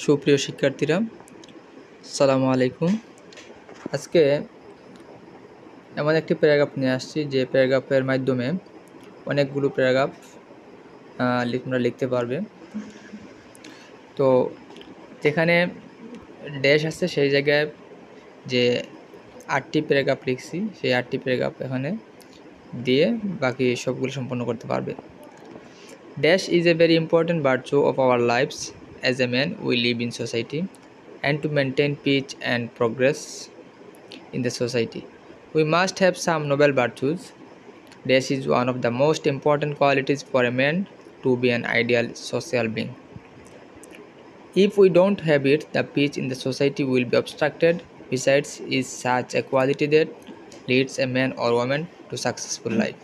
সুপ্রিয় শিক্ষার্থীরা, আসসালামু আলাইকুম। আজকে এমন একটি প্যারাগ্রাফ নিয়ে আসছি যে প্যারাগ্রাফের মাধ্যমে অনেকগুলো প্যারাগ্রাফ তোমরা লিখতে পারবে। তো যেখানে ড্যাশ আছে সেই জায়গায় যে 8টি প্যারাগ্রাফ লিখছি সেই 8টি প্যারাগ্রাফ এখানে দিয়ে বাকি সবগুলো সম্পন্ন করতে পারবে। Dash is a very important virtue of our lives. As a man, we live in society, and to maintain peace and progress in the society, we must have some noble virtues. Dash is one of the most important qualities for a man to be an ideal social being. If we don't have it, the peace in the society will be obstructed. Besides, is such a quality that leads a man or woman to successful life.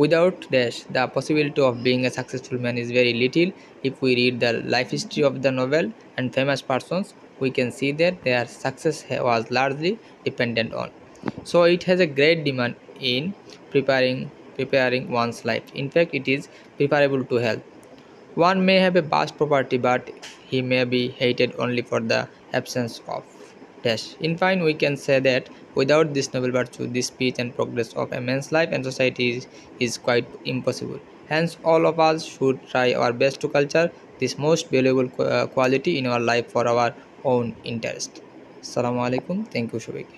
Without Dash, the possibility of being a successful man is very little. If we read the life history of the novel and famous persons, we can see that their success was largely dependent on. So it has a great demand in preparing one's life. In fact, it is preferable to health. One may have a vast property, but he may be hated only for the absence of Dash. In fine, we can say that without this noble virtue, the peace and progress of a man's life and society is quite impossible. Hence, all of us should try our best to culture this most valuable quality in our life for our own interest. Assalamu alaikum. Thank you, Shubhik.